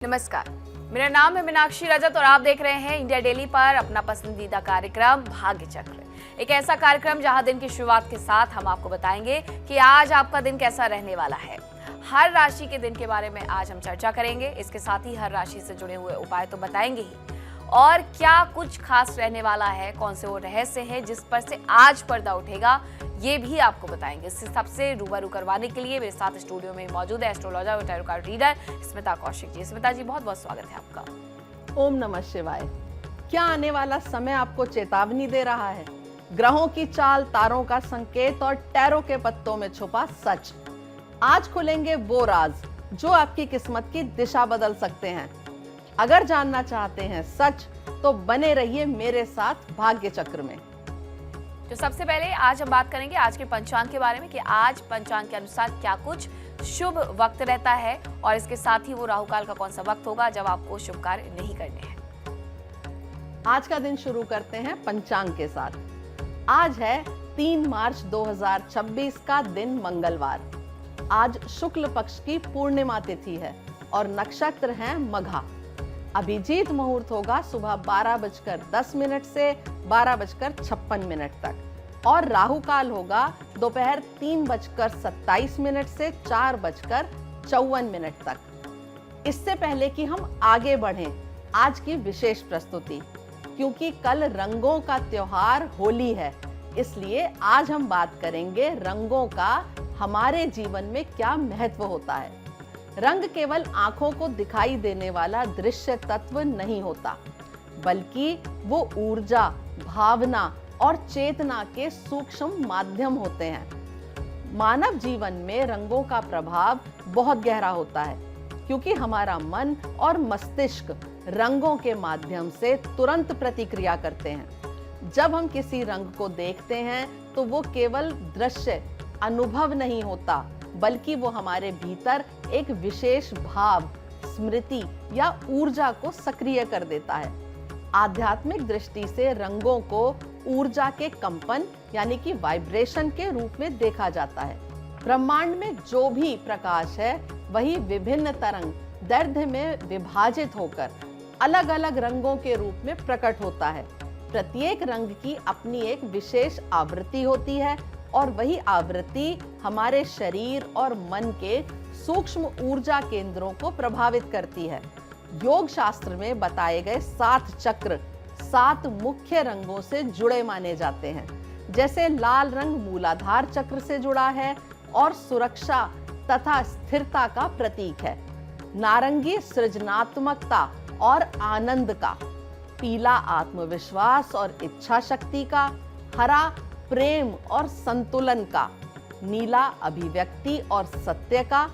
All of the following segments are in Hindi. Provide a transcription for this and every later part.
नमस्कार, मेरा नाम है मीनाक्षी रजत और आप देख रहे हैं इंडिया डेली पर अपना पसंदीदा कार्यक्रम भाग्य चक्र। एक ऐसा कार्यक्रम जहां दिन की शुरुआत के साथ हम आपको बताएंगे कि आज आपका दिन कैसा रहने वाला है। हर राशि के दिन के बारे में आज हम चर्चा करेंगे। इसके साथ ही हर राशि से जुड़े हुए उपाय तो बताएंगे ही, और क्या कुछ खास रहने वाला है, कौन से वो रहस्य है जिस पर से आज पर्दा उठेगा, ये भी आपको बताएंगे। इससे सबसे रूबरू करवाने के लिए मेरे साथ स्टूडियो में मौजूद है एस्ट्रोलॉजर और tarot card reader Smita Kaushik ji. Smita ji, बहुत बहुत स्वागत है आपका। ओम नमः शिवाय। क्या आने वाला समय आपको चेतावनी दे रहा है? ग्रहों की चाल, तारों का संकेत और टैरो के पत्तों में छुपा सच। आज खुलेंगे वो राज जो आपकी किस्मत की दिशा बदल सकते हैं। अगर जानना चाहते हैं सच तो बने रहिए मेरे साथ भाग्य चक्र में। तो सबसे पहले आज हम बात करेंगे आज के पंचांग के बारे में कि आज पंचांग के अनुसार क्या कुछ शुभ वक्त रहता है, और इसके साथ ही वो राहु काल का कौन सा वक्त होगा जब आपको शुभ कार्य नहीं करने हैं। आज का दिन शुरू करते हैं पंचांग के साथ। आज है 3 मार्च 2026 का दिन मंगलवार। आज शुक्ल पक्ष की पूर्णिमा तिथि है और नक्षत्र है मघा। अभिजीत मुहूर्त होगा सुबह 12:10 से 12:56 तक और राहु काल होगा दोपहर 3:27 से 4:54 तक। इससे पहले कि हम आगे बढ़ें, आज की विशेष प्रस्तुति, क्योंकि कल रंगों का त्योहार होली है, इसलिए आज हम बात करेंगे रंगों का हमारे जीवन में क्या महत्व होता है। रंग केवल आंखों को दिखाई देने वाला दृश्य तत्व नहीं होता, बल्कि वो ऊर्जा, भावना और चेतना के सूक्ष्म माध्यम होते हैं। मानव जीवन में रंगों का प्रभाव बहुत गहरा होता है, क्योंकि हमारा मन और मस्तिष्क रंगों के माध्यम से तुरंत प्रतिक्रिया करते हैं। जब हम किसी रंग को देखते हैं तो वो केवल दृश्य अनुभव नहीं होता, बल्कि वो हमारे भीतर एक विशेष भाव, स्मृति या ऊर्जा को सक्रिय कर देता है। आध्यात्मिक दृष्टि से रंगों को ऊर्जा के कंपन यानी कि वाइब्रेशन के रूप में देखा जाता है। ब्रह्मांड में जो भी प्रकाश है वही विभिन्न तरंग दैर्ध्य में विभाजित होकर अलग अलग रंगों के रूप में प्रकट होता है। प्रत्येक रंग की अपनी एक विशेष आवृत्ति होती है और वही आवृत्ति हमारे शरीर और मन के सूक्ष्म ऊर्जा केंद्रों को प्रभावित करती है। योग शास्त्र में बताए गए 7 चक्र 7 मुख्य रंगों से जुड़े माने जाते हैं। जैसे लाल रंग मूलाधार चक्र से जुड़ा है और सुरक्षा तथा स्थिरता का प्रतीक है। नारंगी सृजनात्मकता और आनंद का, पीला आत्मविश्वास और इच्छा शक्ति का, हरा प्रेम और संतुलन का, नीला अभिव्यक्ति और सत्य का,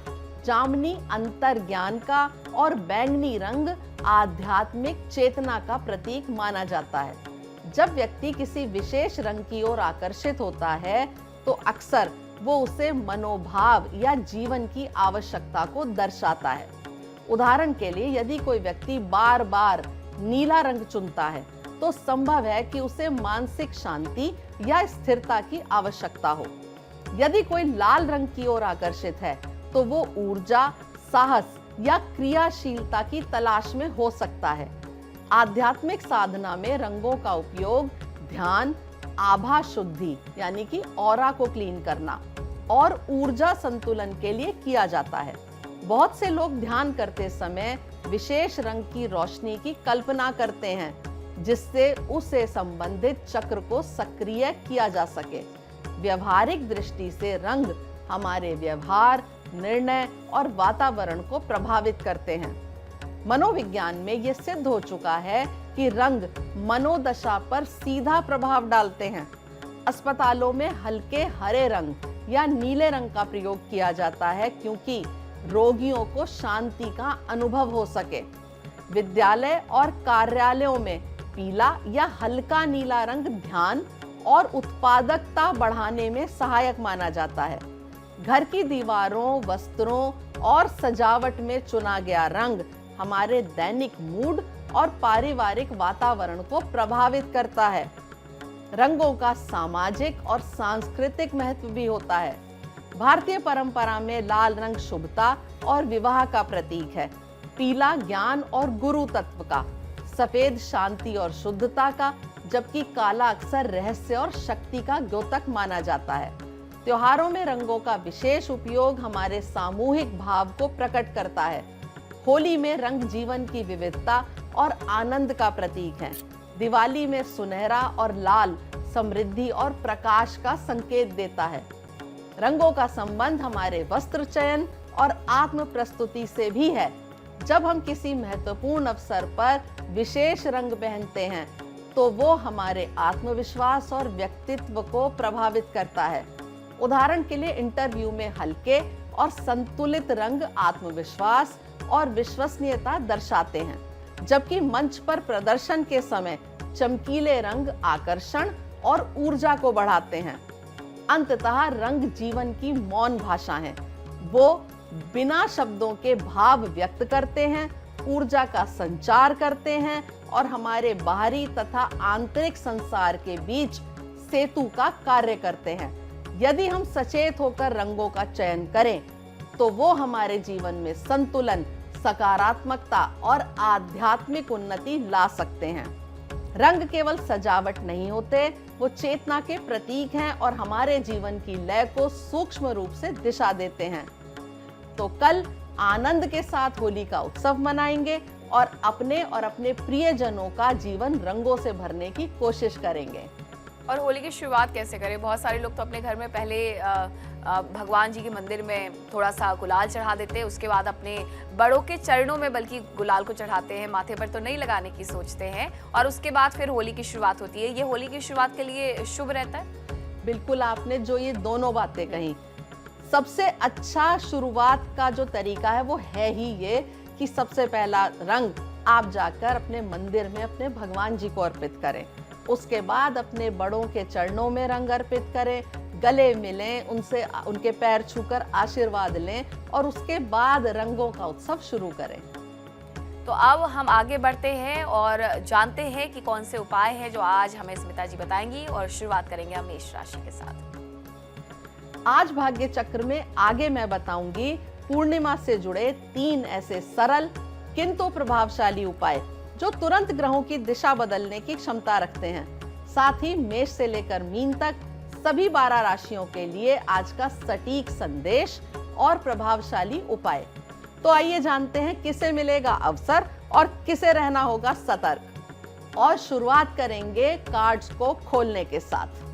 जामुनी अंतर्ज्ञान का और बैंगनी रंग आध्यात्मिक चेतना का प्रतीक माना जाता है। जब व्यक्ति किसी विशेष रंग की ओर आकर्षित होता है तो अक्सर वो उसे मनोभाव या जीवन की आवश्यकता को दर्शाता है। उदाहरण के लिए, यदि कोई व्यक्ति बार बार नीला रंग चुनता है तो संभव है कि उसे मानसिक शांति या स्थिरता की आवश्यकता हो। यदि कोई लाल रंग की ओर आकर्षित है तो वो ऊर्जा, साहस या क्रियाशीलता की तलाश में हो सकता है। आध्यात्मिक साधना में रंगों का उपयोग ध्यान, आभा शुद्धि यानी कि ऑरा को क्लीन करना और ऊर्जा संतुलन के लिए किया जाता है। बहुत से लोग ध्यान करते समय विशेष रंग की रोशनी की कल्पना करते हैं, जिससे उससे संबंधित चक्र को सक्रिय किया जा सके। व्यवहारिक दृष्टि से रंग हमारे व्यवहार, निर्णय और वातावरण को प्रभावित करते हैं। मनोविज्ञान में यह सिद्ध हो चुका है कि रंग मनोदशा पर सीधा प्रभाव डालते हैं। अस्पतालों में हल्के हरे रंग या नीले रंग का प्रयोग किया जाता है, क्योंकि रोगियों को शांति का अनुभव हो सके। विद्यालय और कार्यालयों में पीला या हल्का नीला रंग ध्यान और उत्पादकता बढ़ाने में सहायक माना जाता है। घर की दीवारों, वस्त्रों और सजावट में चुना गया रंग हमारे दैनिक मूड और पारिवारिक वातावरण को प्रभावित करता है। रंगों का सामाजिक और सांस्कृतिक महत्व भी होता है। भारतीय परंपरा में लाल रंग शुभता और विवाह का प्रतीक है। पीला ज्ञान और गुरु तत्व का, सफेद शांति और शुद्धता का, जबकि काला अक्सर रहस्य और शक्ति का द्योतक माना जाता है। त्योहारों में रंगों का विशेष उपयोग हमारे सामूहिक भाव को प्रकट करता है। होली में रंग जीवन की विविधता और आनंद का प्रतीक है। दिवाली में सुनहरा और लाल समृद्धि और प्रकाश का संकेत देता है। रंगों का संबंध हमारे वस्त्र चयन और आत्म प्रस्तुति से भी है। जब हम किसी महत्वपूर्ण अवसर पर विशेष रंग पहनते हैं तो वो हमारे आत्मविश्वास और व्यक्तित्व को प्रभावित करता है। उदाहरण के लिए इंटरव्यू में हल्के और संतुलित रंग आत्मविश्वास और विश्वसनीयता दर्शाते हैं, जबकि मंच पर प्रदर्शन के समय चमकीले रंग आकर्षण और ऊर्जा को बढ़ाते हैं। अंततः रंग जीवन की मौन भाषा है। वो बिना शब्दों के भाव व्यक्त करते हैं, ऊर्जा का संचार करते हैं और हमारे बाहरी तथा आंतरिक संसार के बीच सेतु का कार्य करते हैं। यदि हम सचेत होकर रंगों का चयन करें तो वो हमारे जीवन में संतुलन, सकारात्मकता और आध्यात्मिक उन्नति ला सकते हैं। रंग केवल सजावट नहीं होते, वो चेतना के प्रतीक हैं और हमारे जीवन की लय को सूक्ष्म रूप से दिशा देते हैं। तो कल आनंद के साथ होली का उत्सव मनाएंगे और अपने प्रियजनों का जीवन रंगों से भरने की कोशिश करेंगे। और होली की शुरुआत कैसे करें? बहुत सारे लोग तो अपने घर में पहले भगवान जी के मंदिर में थोड़ा सा गुलाल चढ़ा देते हैं, उसके बाद अपने बड़ों के चरणों में बल्कि गुलाल को चढ़ाते हैं, माथे पर तो नहीं लगाने की सोचते हैं, और उसके बाद फिर होली की शुरुआत होती है। ये होली की शुरुआत के लिए शुभ रहता है? बिल्कुल, आपने जो ये दोनों बातें कही, सबसे अच्छा शुरुआत का जो तरीका है वो है ही ये कि सबसे पहला रंग आप जाकर अपने मंदिर में अपने भगवान जी को अर्पित करें। उसके बाद अपने बड़ों के चरणों में रंग अर्पित करें, गले मिलें, उनसे उनके पैर छूकर आशीर्वाद लें और उसके बाद रंगों का उत्सव शुरू करें। तो अब हम आगे बढ़ते हैं और जानते हैं कि कौन से उपाय हैं जो आज हमें स्मिता जी बताएंगी, और शुरुआत करेंगे हम मेष राशि के साथ। आज भाग्य चक्र में आगे मैं बताऊंगी पूर्णिमा से जुड़े 3 ऐसे सरल किंतु प्रभावशाली उपाय जो तुरंत ग्रहों की दिशा बदलने की क्षमता रखते हैं। साथ ही मेष से लेकर मीन तक सभी 12 राशियों के लिए आज का सटीक संदेश और प्रभावशाली उपाय। तो आइए जानते हैं किसे मिलेगा अवसर और किसे रहना होगा सतर्क। और शुरुआत करेंगे कार्ड्स को खोलने के साथ।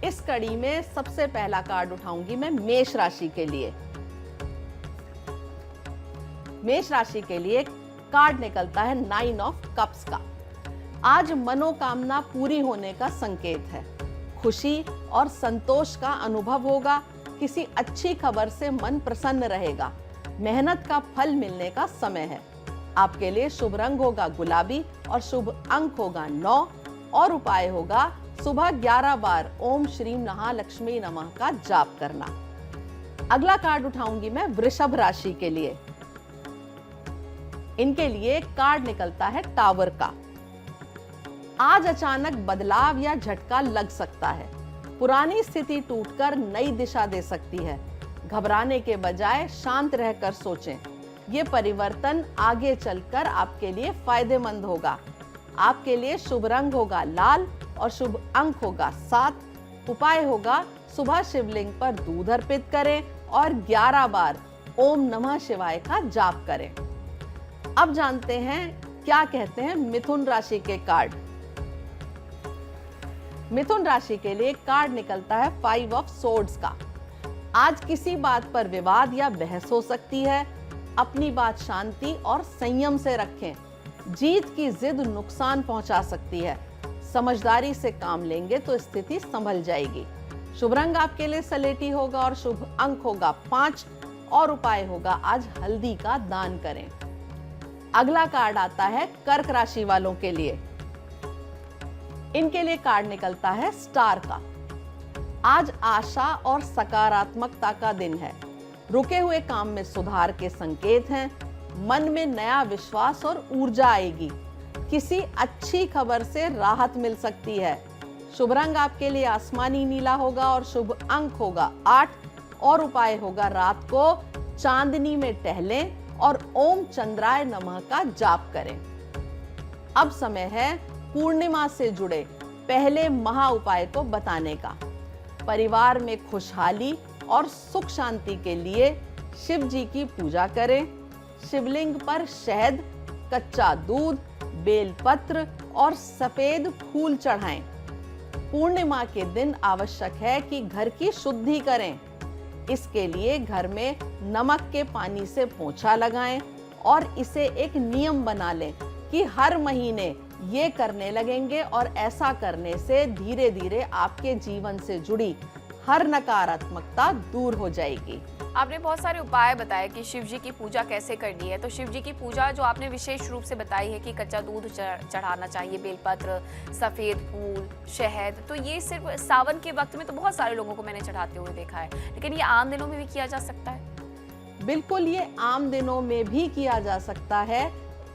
इस कड़ी में सबसे पहला कार्ड उठाऊंगी मैं मेष राशि के लिए। मेष राशि के लिए कार्ड निकलता है 9 ऑफ कप्स का। आज मनोकामना पूरी होने का संकेत है। खुशी और संतोष का अनुभव होगा। किसी अच्छी खबर से मन प्रसन्न रहेगा। मेहनत का फल मिलने का समय है। आपके लिए शुभ रंग होगा गुलाबी और शुभ अंक होगा 9 और उपाय होगा सुबह 11 बार ओम श्रीम महालक्ष्मी नमः का जाप करना। अगला कार्ड उठाऊंगी मैं वृषभ राशि के लिए। इनके लिए कार्ड निकलता है टावर का। आज अचानक बदलाव या झटका लग सकता है। पुरानी स्थिति टूटकर नई दिशा दे सकती है। घबराने के बजाय शांत रहकर सोचें। ये परिवर्तन आगे चलकर आपके लिए फायदेमंद होगा। आपके लिए शुभ रंग होगा लाल और शुभ अंक होगा 7। उपाय होगा सुबह शिवलिंग पर दूध अर्पित करें और 11 बार ओम नमः शिवाय का जाप करें। अब जानते हैं क्या कहते हैं मिथुन राशि के कार्ड। मिथुन राशि के लिए कार्ड निकलता है 5 ऑफ सोर्ड्स का। आज किसी बात पर विवाद या बहस हो सकती है। अपनी बात शांति और संयम से रखें। जीत की जिद नुकसान पहुंचा सकती है। समझदारी से काम लेंगे तो स्थिति संभल जाएगी। शुभ रंग आपके लिए सलेटी होगा और शुभ अंक होगा 5 और उपाय होगा आज हल्दी का दान करें। अगला कार्ड आता है कर्क राशि वालों के लिए। इनके लिए कार्ड निकलता है स्टार का। आज आशा और सकारात्मकता का दिन है। रुके हुए काम में सुधार के संकेत हैं। मन में नया विश्वास और ऊर्जा आएगी। किसी अच्छी खबर से राहत मिल सकती है। शुभ रंग आपके लिए आसमानी नीला होगा और शुभ अंक होगा 8 और उपाय होगा रात को चांदनी में टहलें और ओम चंद्राय नमः का जाप करें। अब समय है पूर्णिमा से जुड़े पहले महा उपाय को बताने का। परिवार में खुशहाली और सुख शांति के लिए शिव जी की पूजा करें। शिवलिंग पर शहद, कच्चा दूध, बेलपत्र और सफेद फूल चढ़ाएं। पूर्णिमा के दिन आवश्यक है कि घर की शुद्धि करें। इसके लिए घर में नमक के पानी से पोंछा लगाएं और इसे एक नियम बना लें कि हर महीने ये करने लगेंगे और ऐसा करने से धीरे धीरे आपके जीवन से जुड़ी हर नकारात्मकता दूर हो जाएगी। आपने बहुत सारे उपाय बताए कि शिव जी की पूजा कैसे करनी है। तो शिव जी की पूजा जो आपने विशेष रूप से बताई है कि कच्चा दूध चढ़ाना चाहिए, बेलपत्र, सफेद फूल, शहद, तो ये सिर्फ सावन के वक्त में तो बहुत सारे लोगों को मैंने चढ़ाते हुए देखा है, लेकिन ये आम दिनों में भी किया जा सकता है? बिल्कुल, ये आम दिनों में भी किया जा सकता है।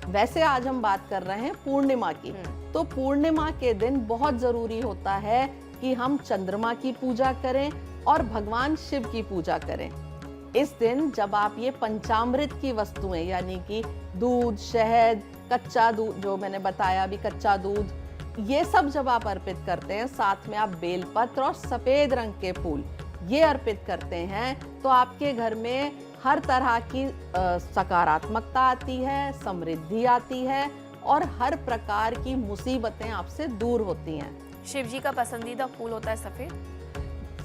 वैसे आज हम बात कर रहे हैं पूर्णिमा की, तो पूर्णिमा के दिन बहुत जरूरी होता है कि हम चंद्रमा की पूजा करें और भगवान शिव की पूजा करें। इस दिन जब आप ये पंचामृत की वस्तुएं यानी कि दूध, शहद, कच्चा दूध, जो मैंने बताया अभी कच्चा दूध, ये सब जब आप अर्पित करते हैं, साथ में आप बेलपत्र और सफेद रंग के फूल ये अर्पित करते हैं, तो आपके घर में हर तरह की सकारात्मकता आती है, समृद्धि आती है और हर प्रकार की मुसीबतें आपसे दूर होती हैं। शिव जी का पसंदीदा फूल होता है सफेद।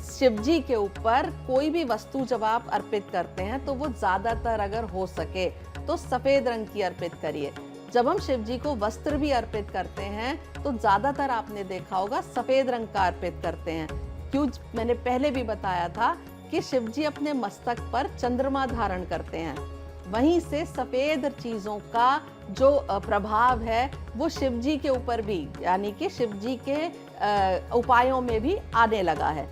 शिव जी के ऊपर कोई भी वस्तु जब आप अर्पित करते हैं तो वो ज्यादातर अगर हो सके तो सफेद रंग की अर्पित करिए। जब हम शिव जी को वस्त्र भी अर्पित करते हैं तो ज्यादातर आपने देखा होगा सफेद रंग का अर्पित करते हैं। क्यों? मैंने पहले भी बताया था कि शिव जी अपने मस्तक पर चंद्रमा धारण करते हैं, वहीं से सफेद चीजों का जो प्रभाव है वो शिव जी के ऊपर भी, यानी कि शिव जी के उपायों में भी आने लगा है।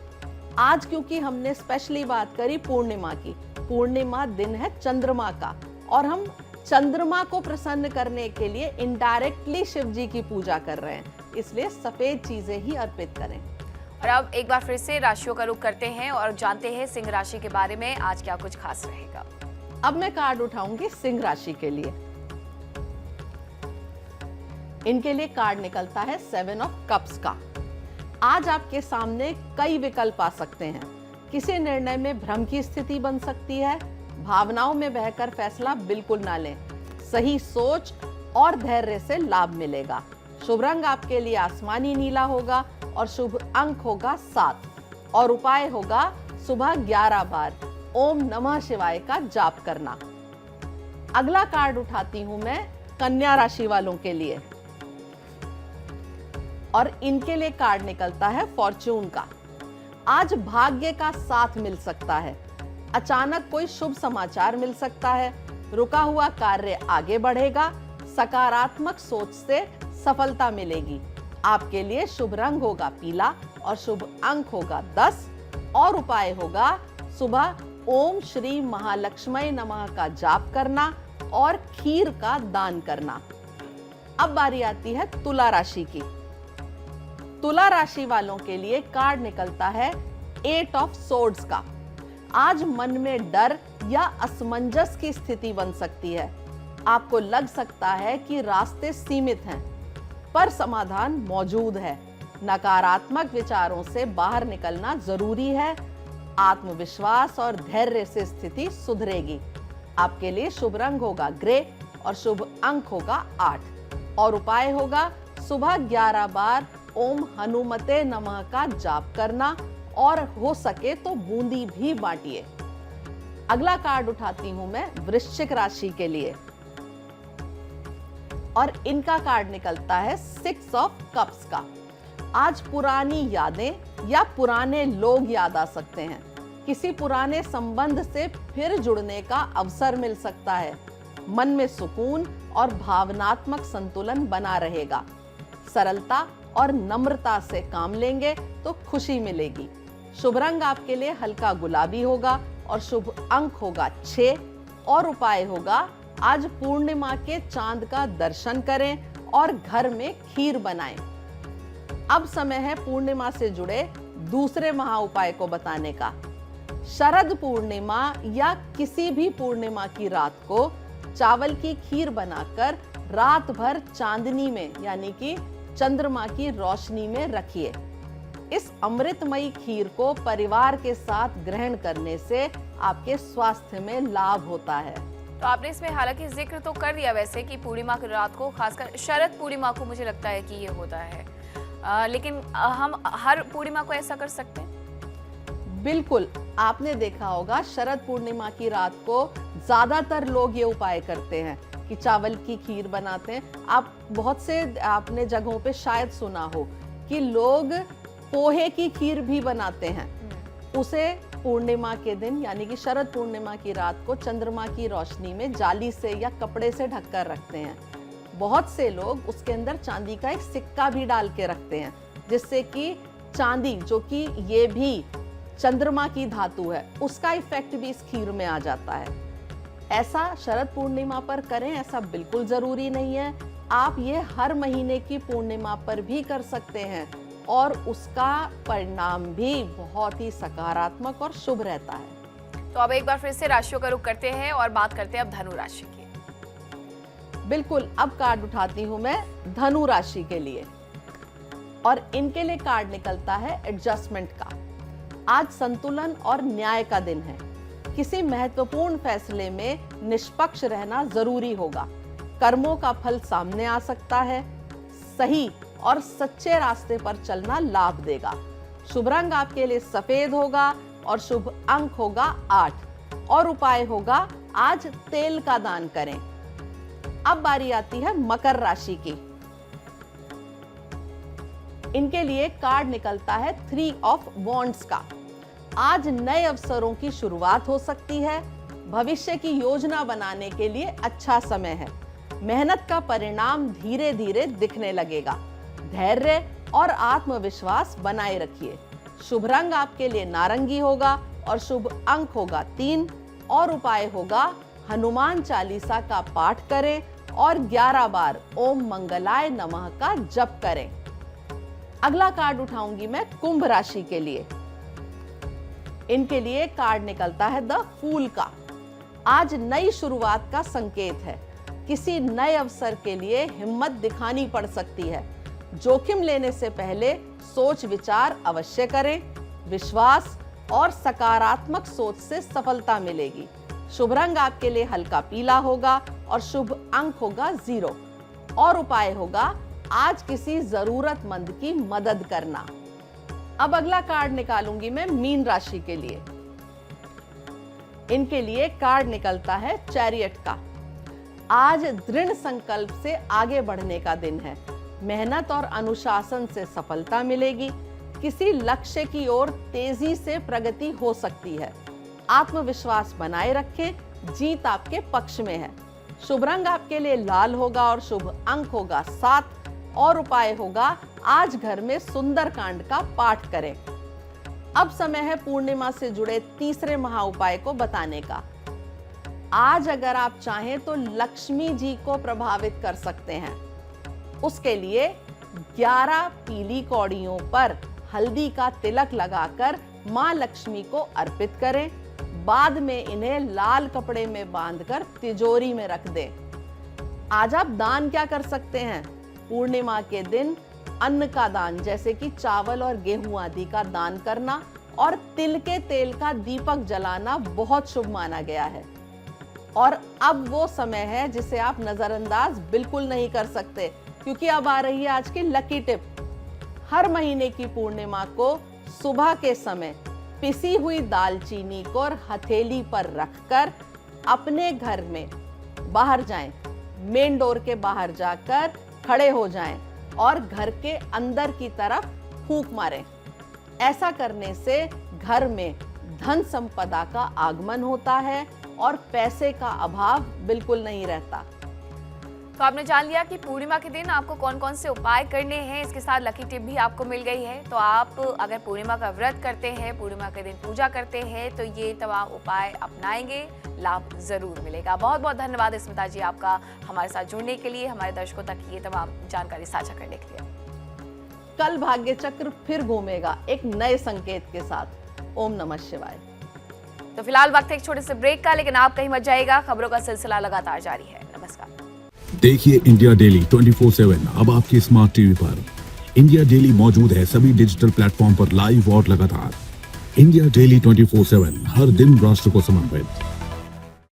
आज क्योंकि हमने स्पेशली बात करी पूर्णिमा की, पूर्णिमा दिन है चंद्रमा का, और हम चंद्रमा को प्रसन्न करने के लिए इनडायरेक्टली शिव जी की पूजा कर रहे हैं, इसलिए सफेद चीजें ही अर्पित करें। और अब एक बार फिर से राशियों का रुख करते हैं और जानते हैं सिंह राशि के बारे में आज क्या कुछ खास रहेगा। अब मैं कार्ड उठाऊंगी सिंह राशि के लिए। इनके लिए कार्ड निकलता है 7 ऑफ कप्स का। आज आपके सामने कई विकल्प आ सकते हैं। किसी निर्णय में भ्रम की स्थिति बन सकती है। भावनाओं में बहकर फैसला बिल्कुल ना लें। सही सोच और धैर्य से लाभ मिलेगा। शुभ रंग आपके लिए आसमानी नीला होगा और शुभ अंक होगा 7 और उपाय होगा सुबह 11 बार ओम नमः शिवाय का जाप करना। अगला कार्ड उठाती हूं मैं कन्या राशि वालों के लिए, और इनके लिए कार्ड निकलता है फॉर्च्यून का। आज भाग्य का साथ मिल सकता है। अचानक कोई शुभ समाचार मिल सकता है। रुका हुआ कार्य आगे बढ़ेगा। सकारात्मक सोच से सफलता मिलेगी। आपके लिए शुभ रंग होगा पीला और शुभ अंक होगा 10 और उपाय होगा सुबह ओम श्री महालक्ष्मी नमः का जाप करना और खीर का दान करना। अब बारी आती है तुला राशि की। तुला राशि वालों के लिए कार्ड निकलता है 8 ऑफ सोर्ड्स का। आज मन में डर या असमंजस की स्थिति बन सकती है। आपको लग सकता है कि रास्ते सीमित हैं, पर समाधान मौजूद है। नकारात्मक विचारों से बाहर निकलना जरूरी है। आत्मविश्वास और धैर्य से स्थिति सुधरेगी। आपके लिए शुभ रंग होगा ग्रे और शुभ अंक होगा 8 और उपाय होगा सुबह 11 बार ओम हनुमते नमः का जाप करना और हो सके तो बूंदी भी बांटिए। अगला कार्ड उठाती हूं मैं वृश्चिक राशि के लिए, और इनका कार्ड निकलता है 6 ऑफ कप्स का। आज पुरानी यादें या पुराने लोग याद आ सकते हैं। किसी पुराने संबंध से फिर जुड़ने का अवसर मिल सकता है। मन में सुकून और भावनात्मक संतुलन बना रहेगा। सरलता और नम्रता से काम लेंगे तो खुशी मिलेगी। शुभ रंग आपके लिए हल्का गुलाबी होगा और शुभ अंक होगा 6 और उपाय होगा आज पूर्णिमा के चांद का दर्शन करें और घर में खीर बनाएं। अब समय है पूर्णिमा से जुड़े दूसरे महा उपाय को बताने का। शरद पूर्णिमा या किसी भी पूर्णिमा की रात को चावल की खीर बनाकर रात भर चांदनी में यानी कि चंद्रमा की रोशनी में रखिए। इस अमृतमयी खीर को परिवार के साथ ग्रहण करने से आपके स्वास्थ्य में लाभ होता है। तो आपने इसमें हालांकि जिक्र तो कर दिया वैसे कि पूर्णिमा की रात को, खासकर शरद पूर्णिमा को मुझे लगता है कि ये होता है, लेकिन हम हर पूर्णिमा को ऐसा कर सकते हैं? बिल्कुल, आपने देखा होगा शरद पूर्णिमा की रात को ज्यादातर लोग ये उपाय करते हैं कि चावल की खीर बनाते हैं। आप बहुत से आपने जगहों पे शायद सुना हो कि लोग पोहे की खीर भी बनाते हैं। उसे पूर्णिमा के दिन यानी कि शरद पूर्णिमा की रात को चंद्रमा की रोशनी में जाली से या कपड़े से ढककर रखते हैं। बहुत से लोग उसके अंदर चांदी का एक सिक्का भी डाल के रखते हैं, जिससे कि चांदी, जो कि ये भी चंद्रमा की धातु है, उसका इफेक्ट भी इस खीर में आ जाता है। ऐसा शरद पूर्णिमा पर करें ऐसा बिल्कुल जरूरी नहीं है। आप ये हर महीने की पूर्णिमा पर भी कर सकते हैं और उसका परिणाम भी बहुत ही सकारात्मक और शुभ रहता है। तो अब एक बार फिर से राशियों का रुख करते हैं और बात करते हैं अब धनु राशि की। बिल्कुल, अब कार्ड उठाती हूं मैं धनु राशि के लिए और इनके लिए कार्ड निकलता है एडजस्टमेंट का। आज संतुलन और न्याय का दिन है। किसी महत्वपूर्ण फैसले में निष्पक्ष रहना जरूरी होगा। कर्मों का फल सामने आ सकता है। सही और सच्चे रास्ते पर चलना लाभ देगा। शुभ रंग आपके लिए सफेद होगा और शुभ अंक होगा 8 और उपाय होगा आज तेल का दान करें। अब बारी आती है मकर राशि की। इनके लिए कार्ड निकलता है 3 ऑफ वॉन्ड्स का। आज नए अवसरों की शुरुआत हो सकती है। भविष्य की योजना बनाने के लिए अच्छा समय है। मेहनत का परिणाम धीरे धीरे दिखने लगेगा। धैर्य और आत्मविश्वास बनाए रखिए। शुभ रंग आपके लिए नारंगी होगा और शुभ अंक होगा 3 और उपाय होगा हनुमान चालीसा का पाठ करें और 11 बार ओम मंगलाय नमः का जप करें। अगला कार्ड उठाऊंगी मैं कुंभ राशि के लिए। इनके लिए कार्ड निकलता है द फूल का। आज नई शुरुआत का संकेत है। किसी नए अवसर के लिए हिम्मत दिखानी पड़ सकती है। जोखिम लेने से पहले सोच विचार अवश्य करें। विश्वास और सकारात्मक सोच से सफलता मिलेगी। शुभ रंग आपके लिए हल्का पीला होगा और शुभ अंक होगा 0 और उपाय होगा आज किसी जरूरतमंद की मदद करना। अब अगला कार्ड निकालूंगी मैं मीन राशि के लिए। इनके लिए कार्ड निकलता है चैरियट का। आज दृढ़ संकल्प से आगे बढ़ने का दिन है। मेहनत और अनुशासन से सफलता मिलेगी। किसी लक्ष्य की ओर तेजी से प्रगति हो सकती है। आत्मविश्वास बनाए रखें। जीत आपके पक्ष में है। शुभ रंग आपके लिए लाल होगा और शुभ अंक होगा 7 और उपाय होगा आज घर में सुंदरकांड का पाठ करें। अब समय है पूर्णिमा से जुड़े तीसरे महा उपाय को बताने का। आज अगर आप चाहें तो लक्ष्मी जी को प्रभावित कर सकते हैं। उसके लिए 11 पीली कौड़ियों पर हल्दी का तिलक लगाकर मां लक्ष्मी को अर्पित करें। बाद में इन्हें लाल कपड़े में बांधकर तिजोरी में रख दें। आज आप दान क्या कर सकते हैं? पूर्णिमा के दिन अन्न का दान, जैसे कि चावल और गेहूं आदि का दान करना और तिल के तेल का दीपक जलाना बहुत शुभ माना गया है। और अब वो समय है जिसे आप नजरअंदाज बिल्कुल नहीं कर सकते, क्योंकि अब आ रही है आज की लकी टिप। हर महीने की पूर्णिमा को सुबह के समय पिसी हुई दालचीनी को हथेली पर रखकर अपने घर में बाहर जाएं। मेन डोर के बाहर जाकर खड़े हो जाएं और घर के अंदर की तरफ फूंक मारें। ऐसा करने से घर में धन संपदा का आगमन होता है और पैसे का अभाव बिल्कुल नहीं रहता। तो आपने जान लिया कि पूर्णिमा के दिन आपको कौन कौन से उपाय करने हैं। इसके साथ लकी टिप भी आपको मिल गई है। तो आप अगर पूर्णिमा का व्रत करते हैं, पूर्णिमा के दिन पूजा करते हैं, तो ये तमाम उपाय अपनाएंगे, लाभ जरूर मिलेगा। बहुत बहुत धन्यवाद स्मिता जी आपका हमारे साथ जुड़ने के लिए, हमारे दर्शकों तक ये तमाम जानकारी साझा करने के लिए। कल भाग्य चक्र फिर घूमेगा एक नए संकेत के साथ। ओम नमः शिवाय। तो फिलहाल वक्त है एक छोटे से ब्रेक का, लेकिन आप कहीं मत जाइएगा, खबरों का सिलसिला लगातार जारी है। नमस्कार। देखिए इंडिया डेली 24/7 अब आपके स्मार्ट टीवी पर। इंडिया डेली मौजूद है सभी डिजिटल प्लेटफॉर्म पर लाइव और लगातार। इंडिया डेली 24/7 हर दिन राष्ट्र को समर्पित।